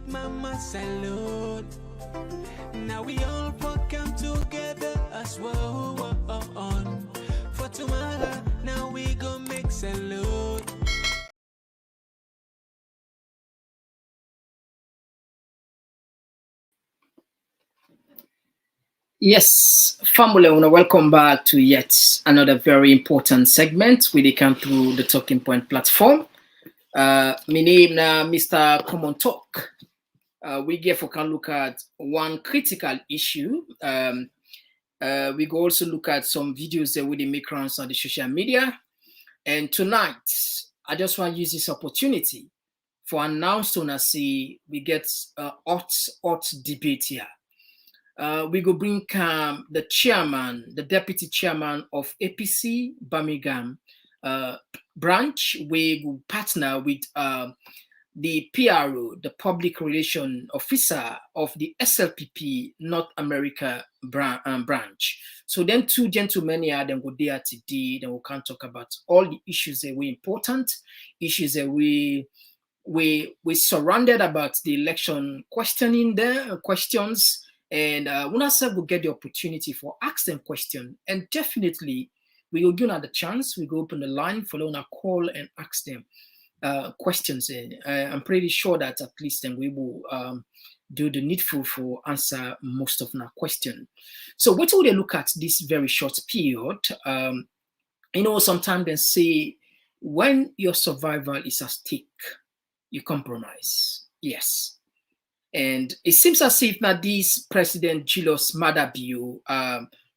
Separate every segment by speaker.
Speaker 1: mama salute. Now we all come together as well on. For tomorrow, now we go make salute.
Speaker 2: Yes, family, welcome back to yet another very important segment we come through the Talking Point platform. My name now Mr. Komon-Tok. We get for can look at one critical issue. We go also look at some videos that we make rounds on the social media. And tonight, I just want to use this opportunity for announcing and see we get a hot debate here. We go bring the chairman, the deputy chairman of APC Birmingham branch. We go partner with the PRO, the public relation officer of the SLPP North America branch. So then two gentlemen here, then go there today, then we can talk about all the issues that were important, issues that we surrounded about the election questioning there, questions. And Unasa will get the opportunity for ask them question. And definitely we will give them the chance. We go open the line for them to call and ask them questions. I'm pretty sure that at least then we will do the needful for answer most of our question. So what will they look at this very short period? Sometimes they say when your survival is at stake, you compromise. Yes. And it seems as if now this President Julius Maada Bio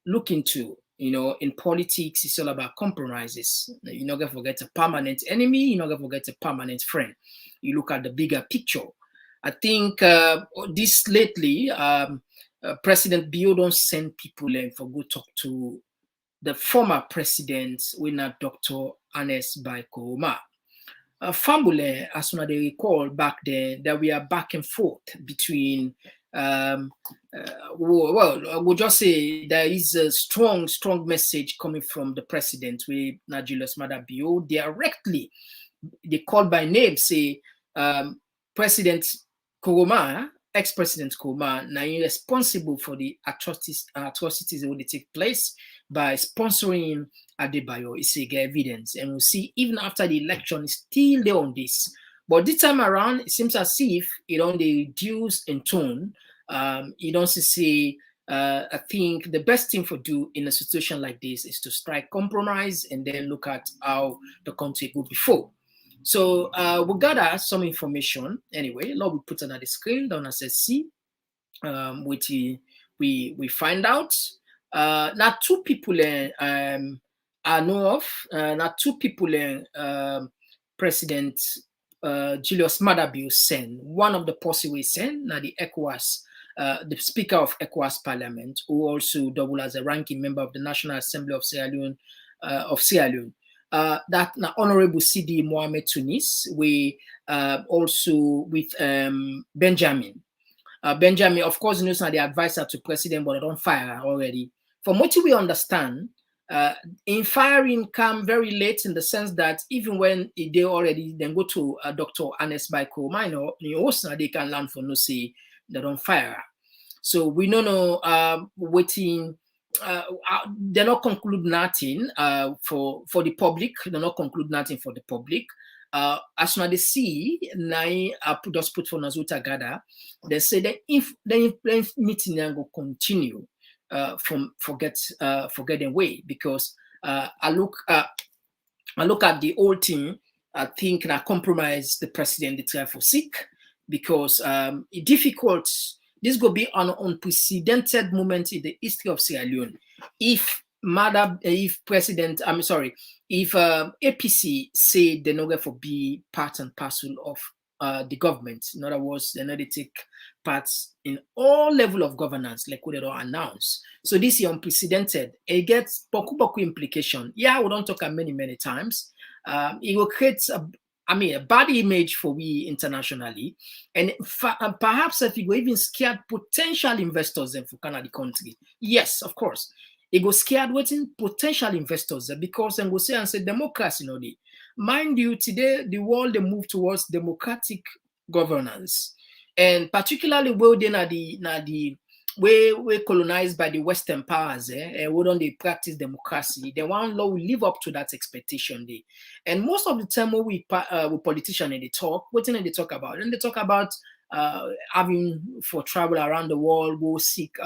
Speaker 2: look into, in politics, it's all about compromises. You're not going to forget a permanent enemy. You're not going to forget a permanent friend. You look at the bigger picture. I think this lately, President Bio don't send people in for go talk to the former president, winner Dr. Ernest Bai Koroma. Family, as soon as they recall back then, that we are back and forth between, we'll just say there is a strong message coming from the president with Julius Maada Bio directly. They call by name, say, President Koroma, ex-president Koroma, now responsible for the atrocities that would take place by sponsoring Adebayo. It's a evidence, and we'll see even after the election, it's still there on this. But this time around, it seems as if it only reduce in tone. It also say, I think the best thing for do in a situation like this is to strike compromise and then look at how the country go before. So we gather some information anyway. Lord, we put it on the screen down as a C, which we find out. Now two people I know of. Now two people President Julius Maada Bio sent. One of the possible sent now the ECOWAS, the Speaker of ECOWAS Parliament, who also double as a ranking member of the National Assembly of Sierra Leone. That Honorable CD Mohamed Tunis, we also with Benjamin. Benjamin, of course, knows the advisor to president, but I don't fire already. From what we understand, in firing come very late in the sense that even when they already then go to Dr. Ernest Bai Koroma, also they can learn for no say they don't fire. So we don't know waiting. They not conclude nothing for the public. They not conclude nothing for the public. As soon as they see, just put for Nazuta Gada, they say that if the meeting will continue from forgetting way, because I look at the whole thing. I think I compromise the president the try for sick because it's difficult. This will be an unprecedented moment in the history of Sierra Leone. If APC say they're not going to be part and parcel of the government. In other words, they're not to take part in all level of governance, like what they don't announce. So this is unprecedented. It gets boku implication. Yeah, we don't talk many times. It will create a bad image for we internationally, and perhaps if you go even scared potential investors for Canada country. Yes, of course, it go scared waiting potential investors because then go say and say democracy, mind you, today the world they move towards democratic governance. and particularly where they na the we colonized by the Western powers, and we don't they practice democracy. They want law will live up to that expectation. They, and most of the time when we politicians and they talk, what thing they talk about? And they talk about having for travel around the world, go seek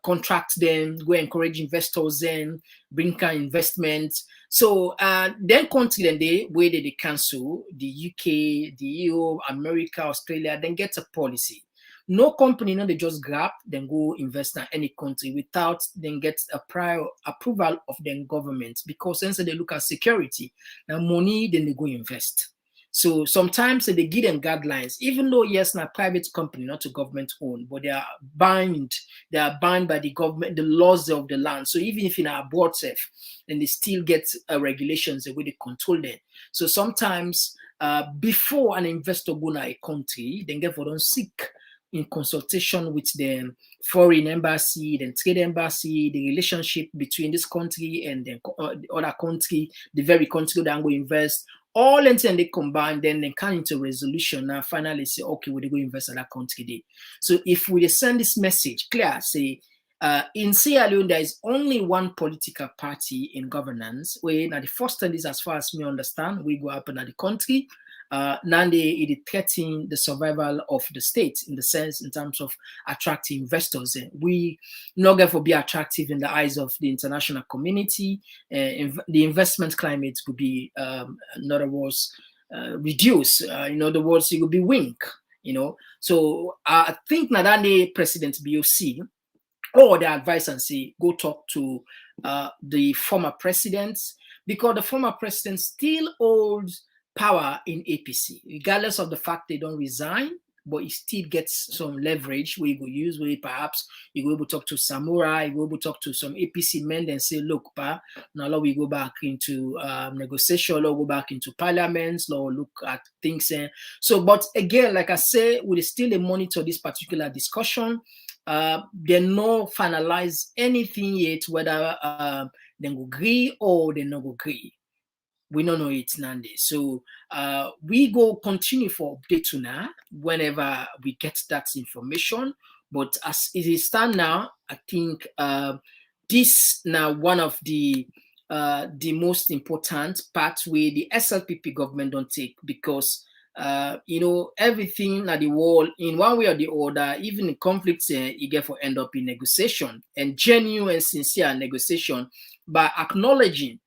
Speaker 2: contract them, go encourage investors then, bring kind investments. So then country then they where they cancel the UK, the EU, America, Australia, then get a policy. No company, no, they just grab, then go invest in any country without then get a prior approval of the government, because since they look at security, now money, then they go invest. So sometimes they give them guidelines, even though yes, not private company, not a government owned, but they are bound by the government, the laws of the land. So even if in our board safe, then they still get regulations the way they control them. So sometimes before an investor go to a country, then get for them seek in consultation with the foreign embassy, then trade embassy, the relationship between this country and the other country, the very country that I'm going to invest. All until they combine, then they come into resolution and finally say, okay, we're going to invest in that country day. So if we send this message clear, say, in Sierra Leone, there is only one political party in governance. Where now the first thing is, as far as me understand, we go up in the country. Now it threatening the survival of the state in the sense in terms of attracting investors. And we not going to be attractive in the eyes of the international community. The investment climate could be, in other words, reduce. In other words, it would be wink. So I think Nadane President BOC or the advice and say go talk to the former presidents, because the former president still holds power in APC, regardless of the fact they don't resign, but he still gets some leverage where you go use, where perhaps you go able to talk to Samurai, you go able to talk to some APC men and say, look, now we go back into negotiation, or go back into parliaments, or look at things. So, but again, like I say, we still monitor this particular discussion. They no finalize anything yet, whether they go agree or they not go agree. We don't know it Nande. So we go continue for update to now whenever we get that information. But as it is stand now, I think this now one of the most important parts where the SLPP government don't take, because everything at the world in one way or the other, even in conflicts, you get for end up in negotiation, and genuine and sincere negotiation by acknowledging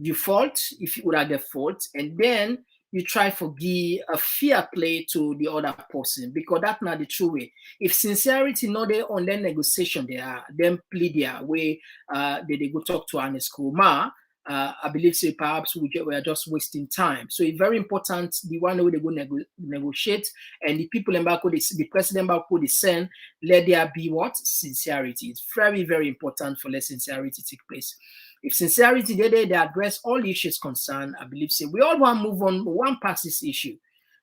Speaker 2: you fault if you would have the fault, and then you try to give a fair play to the other person, because that's not the true way. If sincerity not there on their negotiation, they are then plead there where they go talk to Koroma. I believe say perhaps we are just wasting time. So it's very important the one way they go negotiate, and the people in Bako, the president Bako, they send, let there be what? Sincerity. It's very, very important for let sincerity take place. If sincerity they address all issues concerned, I believe say we all want to move on. We want past this issue.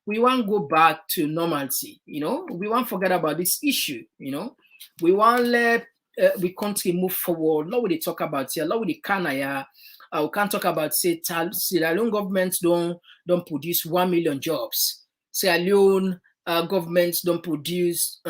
Speaker 2: We want to go back to normalcy. We want to forget about this issue. We want to let we country move forward. Not what they talk about here. Not what they can we can't talk about say Sierra Leone governments don't produce 1 million jobs. Sierra Leone governments don't produce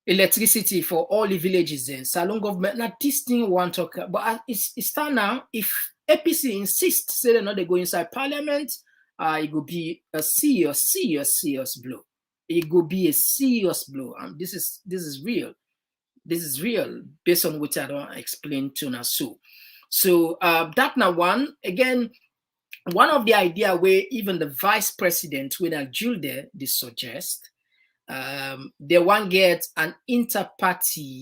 Speaker 2: electricity for all the villages in Salon government. Now this thing we want to talk about, but it's time now. If APC insists, say they're not they go inside parliament, it will be a serious blow. It will be a serious blow. And this is real. This is real based on what I don't explain to now. So that now one again. One of the idea where even the vice president, when I Julde, they suggest, they want get an inter-party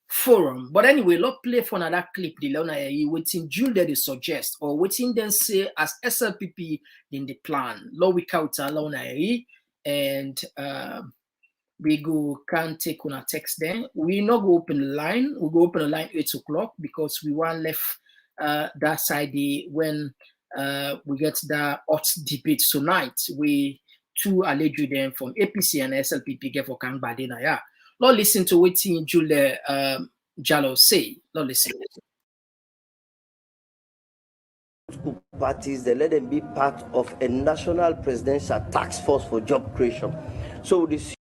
Speaker 2: forum. But anyway, let's play for another clip. The waiting Julde they suggest, or waiting then say as SLPP in the plan. Law we count alone, and we go can't take on a text then. We not go open the line. We go open the line 8 o'clock because we want left that side when we get the hot debate tonight. We two alleged them from APC and SLPP get for Kang Badena. Yeah. Not listen to what Julie Jallo say. Not listen.
Speaker 3: parties, they let them be part of a national presidential task force for job creation. So this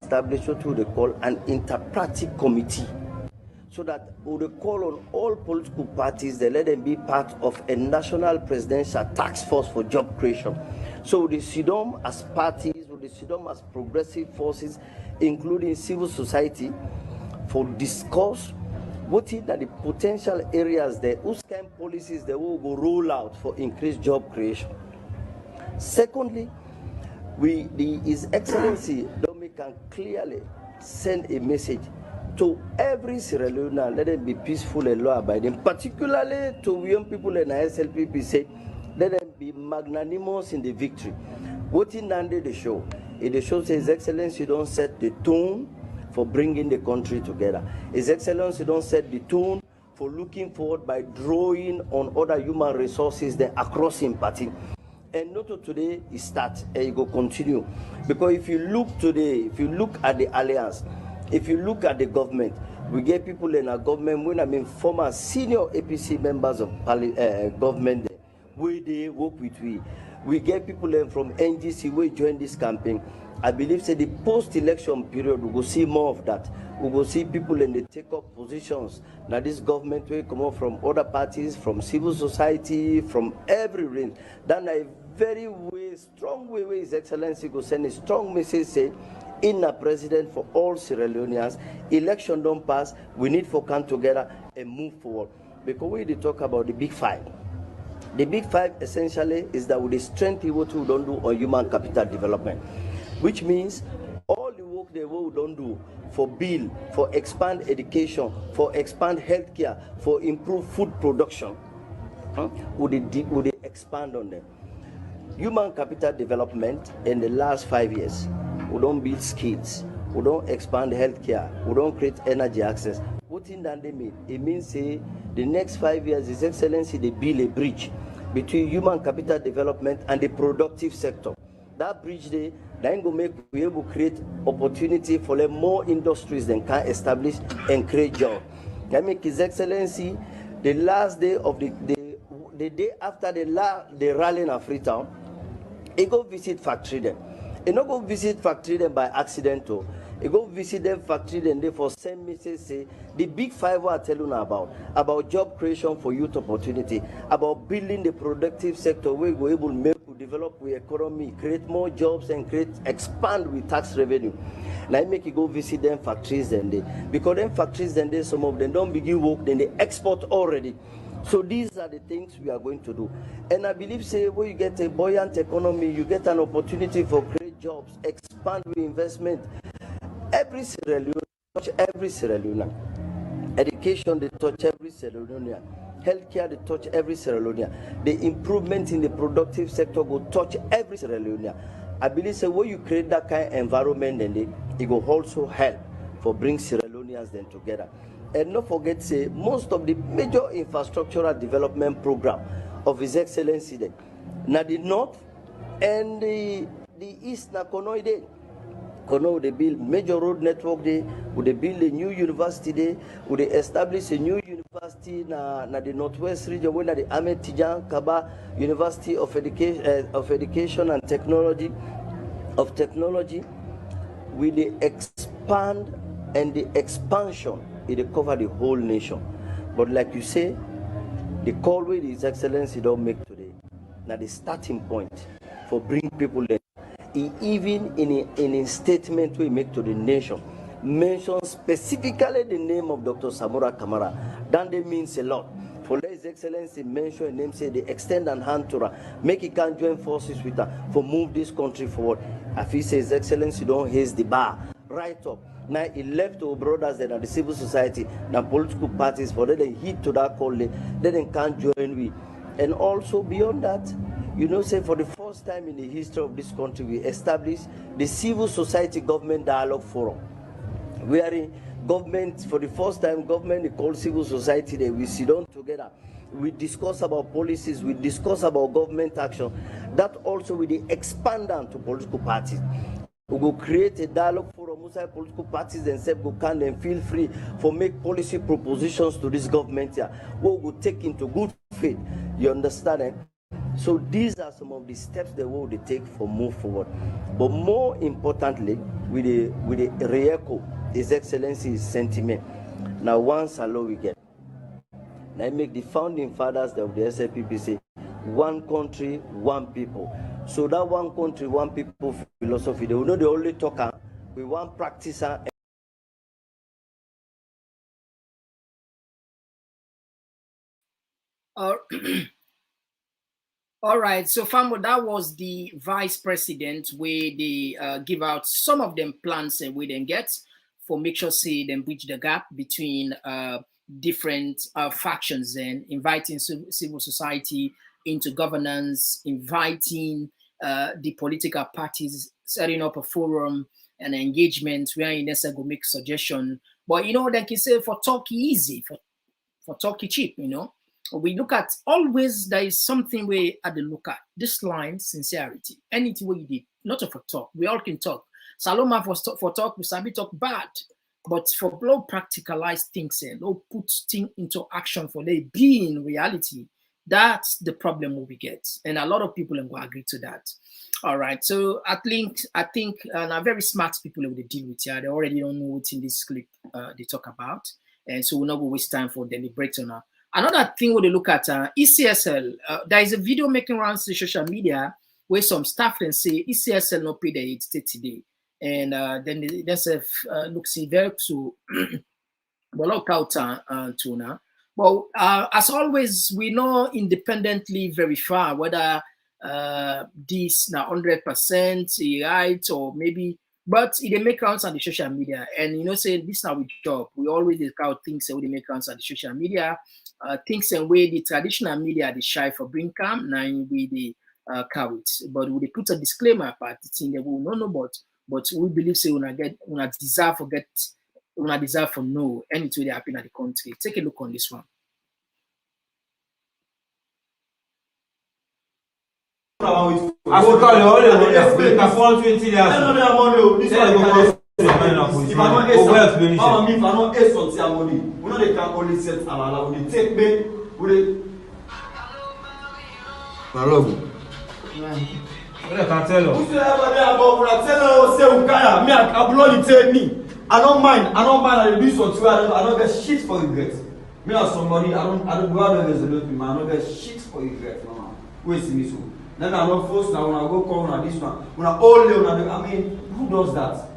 Speaker 3: established what they call an interparty committee, so that we call on all political parties, they let them be part of a national presidential task force for job creation. So the SIDOM as parties, or the SIDOM as progressive forces, including civil society, for discuss what is the potential areas there, whose kind of policies they will go roll out for increased job creation. Secondly, His Excellency Domi can clearly send a message to every Sierra Leonean, let them be peaceful and law-abiding, particularly to young people in SLPP, say, let them be magnanimous in the victory. What in Nande the show? The show says, His Excellency don't set the tone for bringing the country together. His Excellency don't set the tone for looking forward by drawing on other human resources then across in party. And not today it starts and it will continue. Because if you look today, if you look at the alliance, if you look at the government, we get people in our government, when I mean former senior APC members of government, where they work with we get people in from NGC who join this campaign. I believe say the post-election period we will see more of that. We will see people in the take up positions. Now this government will come up from other parties, from civil society, from every range. Then a very strong way His Excellency go send a strong message say, in a president for all Sierra Leoneans, election don't pass, we need to come together and move forward. Because we talk about the big five. The big five essentially is that with the strength what we don't do on human capital development, which means all the work they don't do for build, for expand education, for expand healthcare, for improve food production, would they expand on them? Human capital development in the last 5 years, we don't build skills, we don't expand healthcare, we don't create energy access. What in that they mean? It means say the next 5 years, His Excellency they build a bridge between human capital development and the productive sector. That bridge they then go make we able to create opportunity for more industries than can establish and create jobs. That make His Excellency the last day of the day after the rally in Freetown, he go visit factory them. He not go visit factory them by accident. He go visit them factory them they for send message say the big five I tell you about job creation for youth opportunity, about building the productive sector where we able to make develop the economy, create more jobs and expand with tax revenue. Now make you go visit them factories then they, because them factories then they some of them don't begin work then they export already. So these are the things we are going to do. And I believe say when you get a buoyant economy, you get an opportunity for create jobs, expand with investment. Every Sierra Leone touch every Sierra Leone. Education they touch every Sierra Leone. Healthcare they touch every Sierra Leone. The improvement in the productive sector will touch every Sierra Leone. I believe say when you create that kind of environment then it will also help for bring Sierra Leoneans then together. And not forget say most of the major infrastructural development program of His Excellency then. Now the north and the east na kono ide. Kono they build major road network there, would they build a new university there, would they establish a new university na the northwest region where the Ahmed Tijan Kaba University of Education and Technology will they expand, and the expansion it cover the whole nation. But like you say, the call with His Excellency don't make today. Now the starting point for bring people there. He even in a statement we make to the nation, mention specifically the name of Dr. Samora Kamara. That means a lot. For His Excellency mention a name, say they extend an hand to her, make he can join forces with her for move this country forward. If he says His Excellency don't raise the bar right up. Now he left to brothers that are the civil society, the political parties for them hit to that call, they can't join we. And also beyond that, you know, say for the first time in the history of this country, we established the Civil Society Government Dialogue Forum. We are in government, for the first time, government is called civil society there. We sit down together. We discuss about policies, we discuss about government action. That also will expand down to political parties. We go create a dialogue forum outside political parties themselves go can and feel free for make policy propositions to this government here. What we go take into good faith. You understand? Eh? So these are some of the steps that we will take for move forward. But more importantly, with the re-echo His Excellency's sentiment. Now once allow we get. Now make the founding fathers of the SLPP say, one country, one people. So that one country, one people philosophy, they will know the only talker, we want practicer.
Speaker 2: All right, so Famo, that was the vice president where they give out some of them plans and we then get for make sure say them bridge the gap between different factions and inviting civil society into governance, inviting the political parties, setting up a forum and engagement where in essence go make suggestion. But you know, they can say for talk easy, for talk cheap, you know. We look at always there is something we at the look at this line sincerity. Anything we did, not for talk. We all can talk. Saloma for talk, we sabi talk bad. But for blow practicalize things and put things into action for they be in reality, that's the problem we get. And a lot of people will agree to that. All right. So I think very smart people will deal with it. They already don't know what in this clip they talk about. And so we're not going to waste time for deliberate on that. Another thing we look at ECSL, there is a video making rounds to social media where some staff then say ECSL no pay the 80 today. And then they say looks very to look out to now. But as always, we know independently verify whether this now 100% right or maybe, but it make rounds on the social media. And you know, say this now we job. We always look out things that we make rounds on the social media. Things and way the traditional media they shy for bring calm, now we the cowards. But we put a disclaimer part it's in the we will know but we believe say una desire for no anything that happen at the country. Take a look on this one.
Speaker 4: I don't mind. I do something. I don't get shit for regret. Me as somebody, I don't go out there resolute me, man. I don't get shit for regret, man. Wait, see me so. Then I don't force now when I go call on this one. When I all day, I mean, who does that?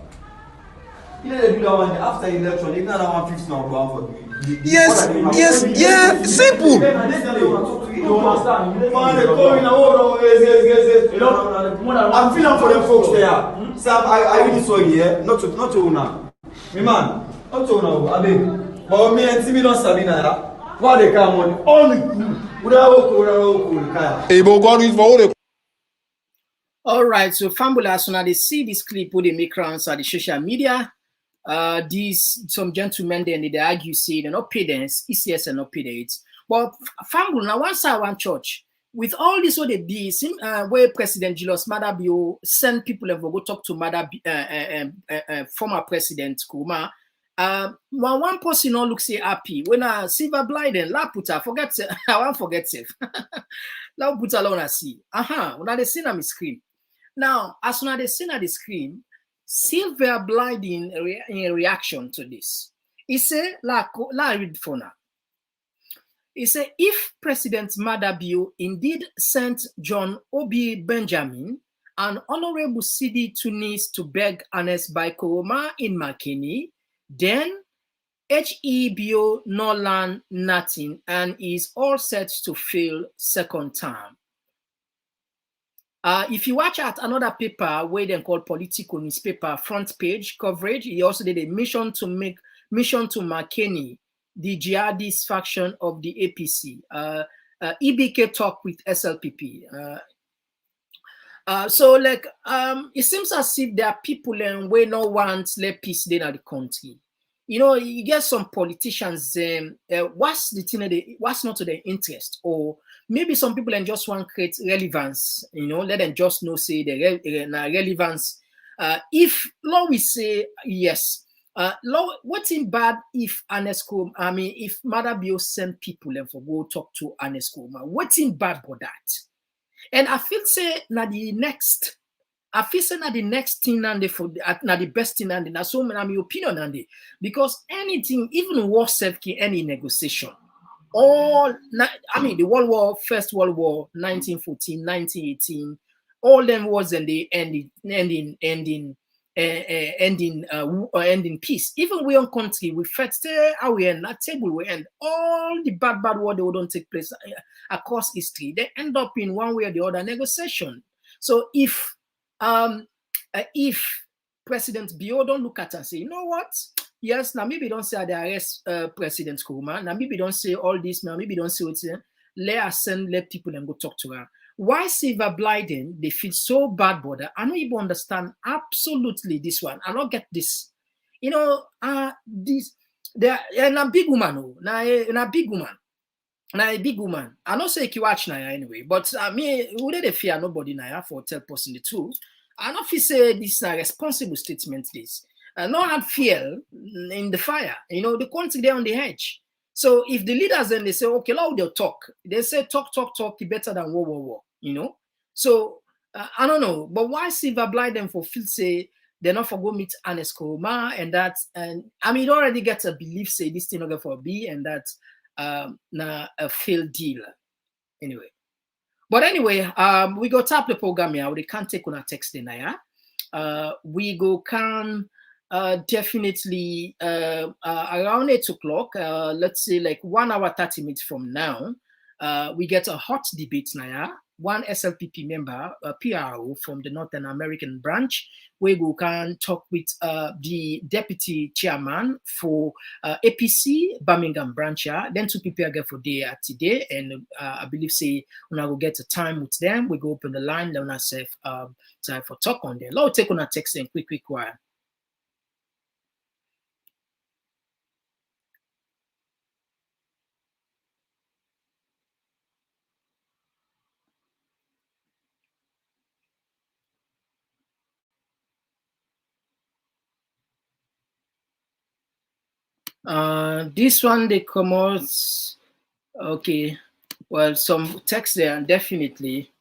Speaker 4: You know they do that one after election. They can't have 150 now for me.
Speaker 5: Yes, simple.
Speaker 4: I'm feeling for the folks there. So I really sorry, yeah. Not to now. Me man, not to now. I mean, but me and Timmy don't sabi now. Why they come on? Only
Speaker 2: all right, so Fambula, so now they see this clip where they make rounds on the social media. These some gentlemen then they argue say they're not paid ECS and not paid it. But Fambula, now once I want church with all this what they did, where President Julius Madabio send people and go talk to former President Koroma. One person not look say happy when a silver blind and la puta forget I won't forget it. La puta alone see. When they see on the screen. Now, as soon as they see on the screen, silver blind in reaction to this. He say, la read for now. He said, if President Madabio indeed sent John Obi Benjamin, an honorable Sidi Tunis to beg honest by Koroma in Makeni, then HEBO no land nothing and is all set to fail second term. If you watch at another paper where they call Political newspaper front page coverage, he also did a mission to Makeni, the jihadist faction of the APC. EBK talk with SLPP. So like it seems as if there are people and we no want let peace there in the country. You know, you get some politicians. What's the thing? What's not to their interest, or maybe some people and just want to create relevance. You know, let them just know say the relevance If law we say yes, law what's in bad if Anesco, I mean if Mother Bio send people and for go talk to Anesco, what's in bad for that? And I feel say na the next. I feel say na the next thing and for na the best thing and na so my opinion and because anything even worse any negotiation all I mean the First World War 1914 1918 all them wars and they ending peace. Even we on country we first stay we end that table we end all the bad war they don't take place across history. They end up in one way or the other negotiation. So if President Bio don't look at and say, you know what? Yes, now maybe don't say they arrest President Koroma. Now maybe don't say all this. Now maybe don't say what's here. Let people and go talk to her. Why Silver Blyden? They feel so bad, brother. I don't even understand absolutely this one. I don't get this. You know, this they're a big woman. Oh, now a big woman. Now a big woman. I don't say you watch now anyway, but I mean, who they fear nobody now for tell person the truth. I don't feel say this is a responsible statement. This. Not had fear in the fire. You know, the country there on the edge. So if the leaders then they say, okay, now they'll talk. They say talk, better than war. You know. So I don't know, but why Silver Blyden for feel say they're not for go meet Ernest Koroma and that, and I mean, it already get a belief say this thing not for B and that na a failed deal anyway. But anyway, we go tap the program here. We can't take on a text in there. We go can definitely around 8 o'clock. Let's say like 1 hour 30 minutes from now. We get a hot debate now. One SLPP member, a PRO from the Northern American branch, where we can talk with the deputy chairman for APC Birmingham branch. Then two people again for day today, and I believe say when I will get a time with them, we go open the line. Then I say time for talk on there. Let's take on a text and quick while. This one they come out okay. Well, some text there definitely.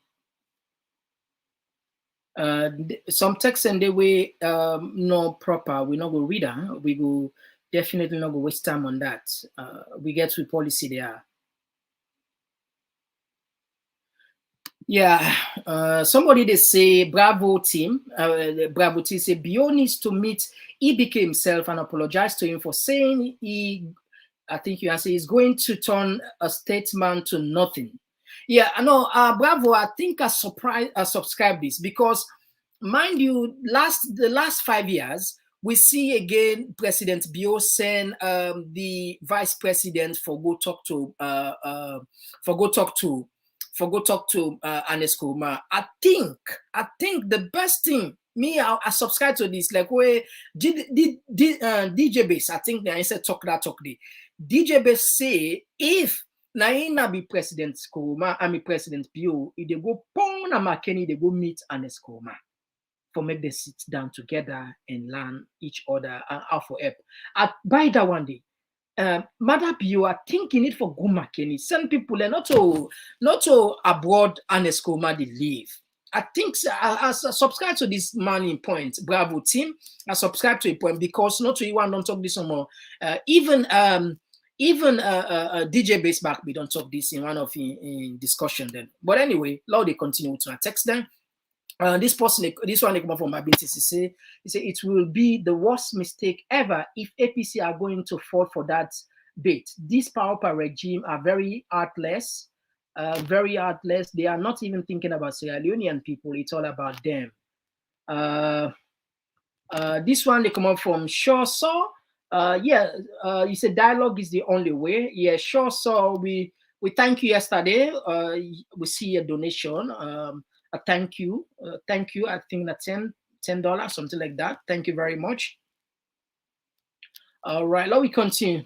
Speaker 2: Some text and the way no proper. We not go read them. We go definitely not go waste time on that. We get to policy there. Yeah, somebody they say Bravo team. Bravo team say Bio needs to meet EBK himself and apologize to him for saying I think you can say he's going to turn a statement to nothing. Yeah, I know. Bravo, I think I subscribe this because, mind you, the last 5 years we see again President Bio send the vice president for go talk to Ernest Koroma. I think the best thing I subscribe to this like where DJ Base. I think I said talk day. DJ Base say if Naina be President Koroma, I mean President Bio, if they go Pong and McKinney, they go meet Ernest Koroma for make them sit down together and learn each other and how for help. By that one day. Mother Bio are thinking it for go McKinney. Send people and not to abroad Ernest Koroma they leave. I think I subscribe to this man in point. Bravo team. I subscribe to a point because not to you want don't talk this no more. Even DJ Baseback we don't talk this in one of in discussion then. But anyway, now they continue to text them. This one they come from my business. He say it will be the worst mistake ever if APC are going to fall for that bait. This power regime are very heartless. They are not even thinking about Sierra Leonean people. It's all about them. This one they come up from Sure So. You said dialogue is the only way. Yeah, sure. So we thank you yesterday. We see a donation. A thank you. I think that's $10, something like that. Thank you very much. All right, now we continue.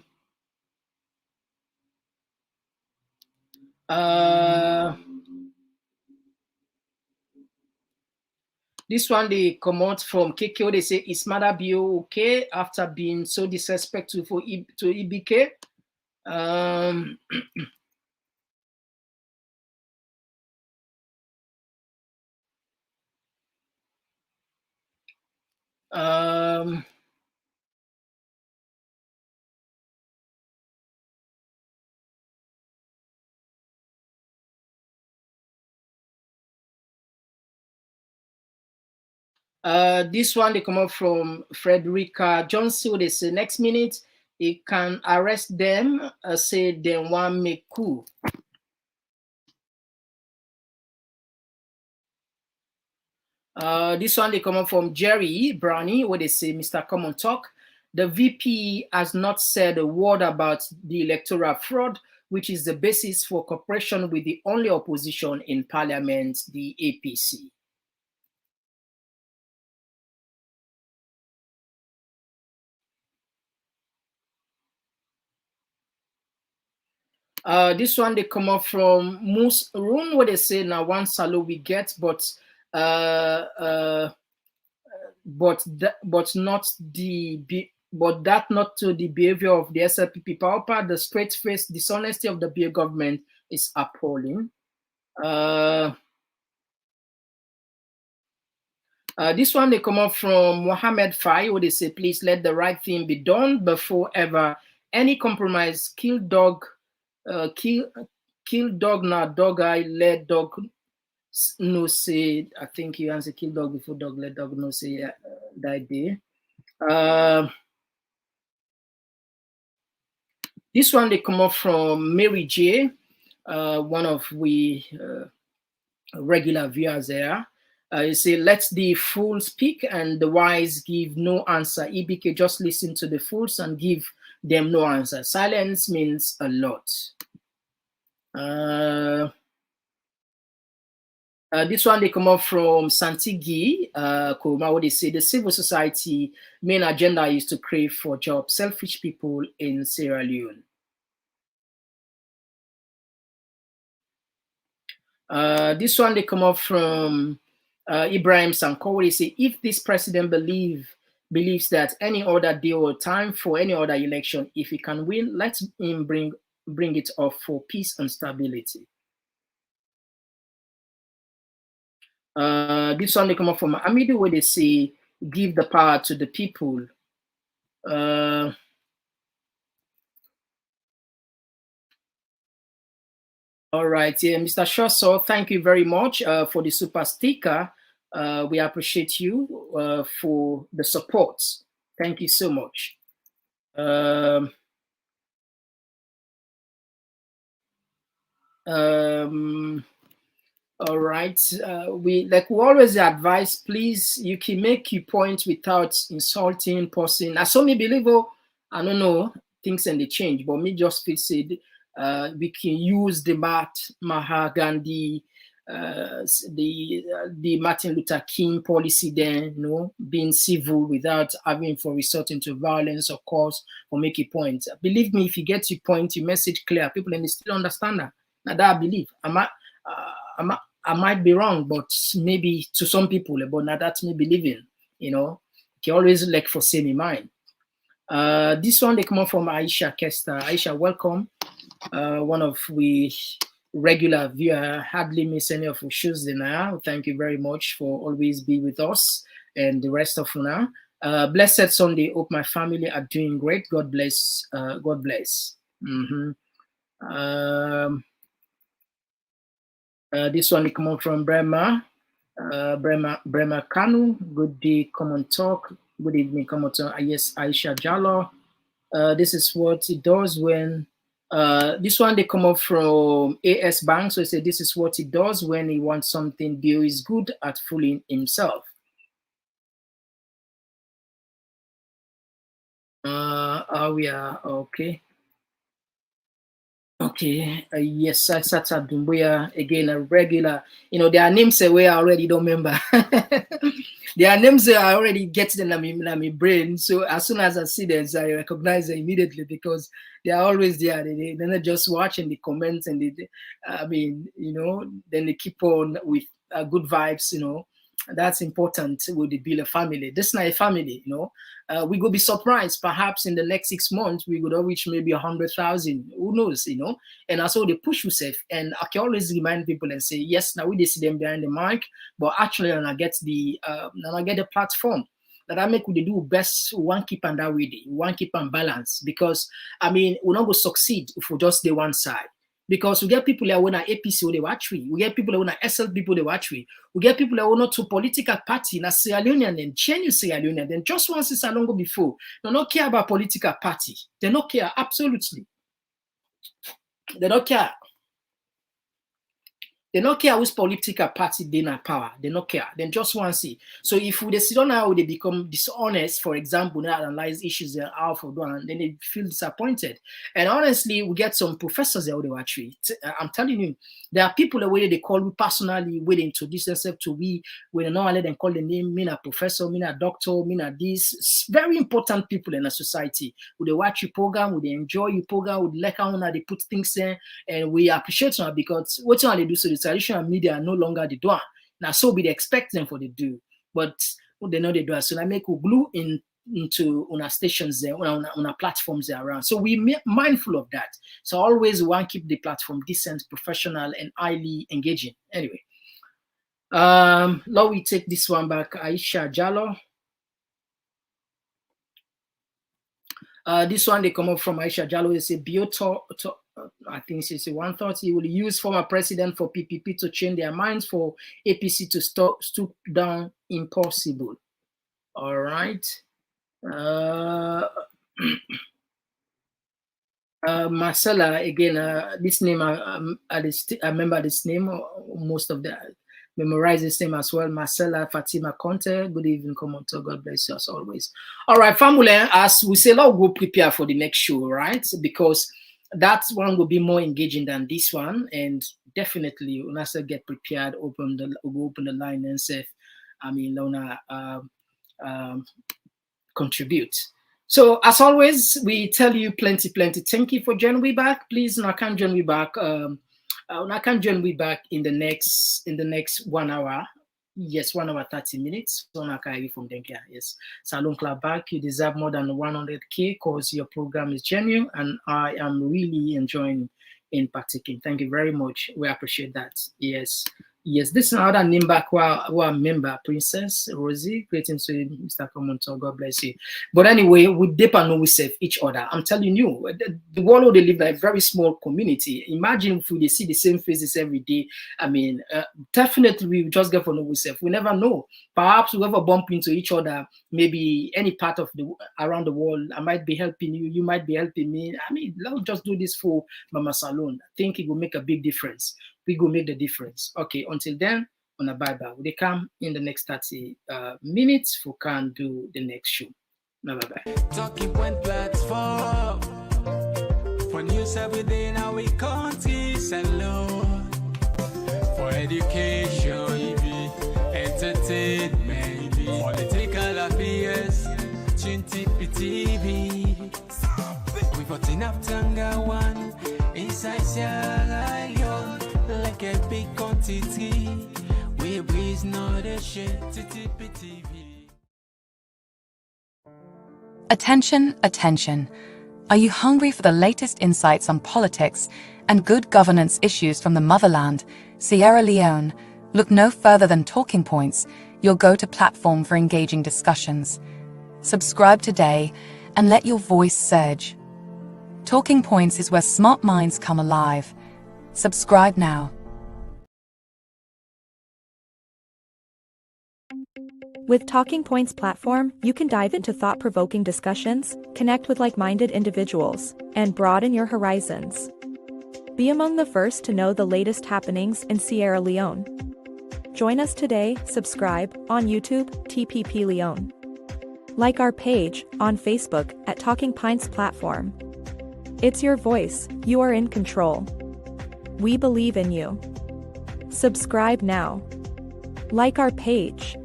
Speaker 2: This one they come out from KKO. They say, is Madabio okay after being so disrespectful to EBK? Um, um, this one they come up from Frederica Johnson. They say next minute he can arrest them. Say then one make coup. This one they come up from Jerry Brownie, where they say, Mr. Komon-Tok, the VP has not said a word about the electoral fraud, which is the basis for cooperation with the only opposition in parliament, the APC. This one they come up from Moose Room, where they say now one salo we get, but not the but that not to the behavior of the SLPP power. The straight-faced dishonesty of the beer government is appalling. This one they come up from Mohammed Fai, where they say, please let the right thing be done before ever any compromise. Kill dog, kill dog now dog I let dog no say. I think you answer kill dog before dog let dog no say that day. This one they come up from Mary J, one of we regular viewers there. You say, let the fool speak and the wise give no answer. EBK just listen to the fools and give them no answer. Silence means a lot. This one they come up from Santigi, Koroma, where they say the civil society main agenda is to crave for jobs, selfish people in Sierra Leone. This one they come up from Ibrahim Sanko, where they say, if this president believes that any other day or time for any other election, if he can win, let him bring it off for peace and stability. This one they come up from Amidu, where they say, give the power to the people. All right, yeah, Mr. Shoso, thank you very much for the super sticker. We appreciate you for the support. Thank you so much. All right, we always advise, please, you can make your point without insulting person. As some believe, I don't know, things and they change, but me just feel said we can use the Mahatma Gandhi, the Martin Luther King policy then, being civil without having for resorting to violence, of course, or make a point. Believe me, if you get your point, your message clear, people and they still understand that. Now that I believe. I might be wrong, but maybe to some people, but not that me believing, you can always like for same in mind. This one they come up from Aisha Kester. Aisha, welcome. One of we regular viewer, hardly miss any of our shows now. Thank you very much for always be with us and the rest of now. Blessed Sunday. Hope my family are doing great. God bless. God bless. This one come on from Brema. Brema Kanu. Good day, Komon-Tok. Good evening, Komon-Tok. Yes, Aisha Jallo. This is what it does when this one they come up from AS Bank. So he said this is what he does when he wants something. Bill is good at fooling himself. We are okay. Okay, yes, Sata Dumbuya, again, a regular, there are names where I already don't remember. There are names that I already get them in my brain. So as soon as I see them, I recognize them immediately because they are always there. They're not just watching the comments and then they keep on with good vibes, That's important with the Bill family. This is not a family, we could be surprised. Perhaps in the next 6 months, we could reach maybe 100,000. Who knows, And also they push yourself. And I can always remind people and say, yes, now we see them behind the mic, but actually, I get the platform that I make we do best. One keep on that way, one keep on balance, because we're not going to succeed if we just the one side. Because we get people that want APC, they watch we get people that want SL people, they watch we get people that want to political party na Sierra Leone and change Sierra Leone. Then just once it's a long before, they don't care about political party. They don't care, absolutely. They don't care. They don't care which political party they in power. They don't care. They just want to see. So if they sit down now, they become dishonest, for example, they analyze issues they're out for doing, and then they feel disappointed. And honestly, we get some professors there who actually, I'm telling you, there are people the way they call me personally, where they introduce themselves to we, when they normally then call the name, me a professor, me a doctor, me a this. It's very important people in a society. Would they watch your program, would they enjoy your program, would like how they put things in, and we appreciate them because what they do so the traditional media are no longer the doing. Now, so we expect them for the do, but they know they do. So I make a glue into on our stations there, on our platforms there around. So we mindful of that. So always want to keep the platform decent, professional, and highly engaging. Anyway, now we take this one back. Aisha Jallo. This one they come up from Aisha Jallo. They say Bioto. I think she said 130 will use former president for PPP to change their minds for APC to stoop down. Impossible. All right. Marcella again. This name I remember this name. Most of the memorize this name as well. Marcella Fatima Conte. Good evening, Komon-Tok. God bless you as always. All right, family. As we say, let's go prepare for the next show, right? Because that one will be more engaging than this one, and definitely when I say get prepared, open the line and say, Lona contribute. So as always, we tell you plenty. Thank you for joining me back. Please, I can't join me back. I can join me back in the next 1 hour. Yes, 1 hour 30 minutes. So I can from them. Yes, Salon Club back. You deserve more than 100K because your program is genuine, and I am really enjoying in partaking. Thank you very much. We appreciate that. Yes. This is another name back who are member, Princess Rosie. Greetings to you, Mr. Komon-Tok. God bless you. But anyway, we dip and know we save each other. I'm telling you, the world where they live like a very small community. Imagine if we see the same faces every day. Definitely we just get for know we save. We never know. Perhaps we ever bump into each other. Maybe any part of around the world. I might be helping you. You might be helping me. Let's just do this for Mama Salon. I think it will make a big difference. We go make the difference. Okay, until then, on a bye-bye. They come in the next 30 minutes. We can do the next show. Bye-bye.
Speaker 1: Talking Point platform for news every day in our country. Salon for education, entertainment, political affairs, TV. We got enough Tanga one inside Sierra Leone. Like a big quantity, we breeze not a shit. TV.
Speaker 6: Attention. Are you hungry for the latest insights on politics and good governance issues from the motherland, Sierra Leone? Look no further than Talking Points, your go-to platform for engaging discussions. Subscribe today and let your voice surge. Talking Points is where smart minds come alive. Subscribe now.
Speaker 7: With Talking Points platform, you can dive into thought-provoking discussions, connect with like-minded individuals, and broaden your horizons. Be among the first to know the latest happenings in Sierra Leone. Join us today, subscribe, on YouTube, TPP Leone. Like our page, on Facebook, at Talking Points platform. It's your voice, you are in control. We believe in you. Subscribe now. Like our page.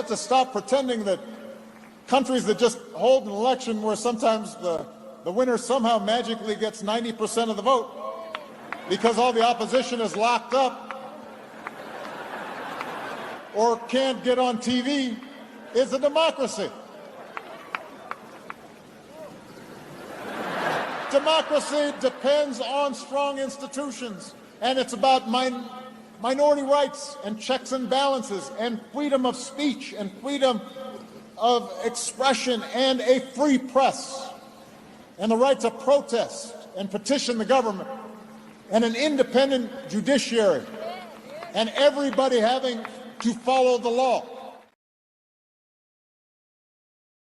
Speaker 8: To stop pretending that countries that just hold an election where sometimes the winner somehow magically gets 90% of the vote because all the opposition is locked up, or can't get on TV is a democracy. Democracy depends on strong institutions, and it's about minority rights and checks and balances and freedom of speech and freedom of expression and a free press and the right to protest and petition the government and an independent judiciary and everybody having to follow the law.